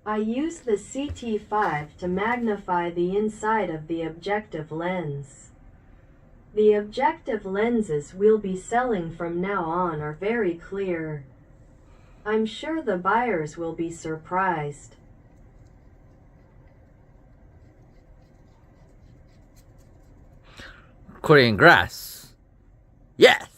I use the CT5 to magnify the inside of the objective lens. The objective lenses we'll be selling from now on are very clear. I'm sure the buyers will be surprised. Korean grass. Yes!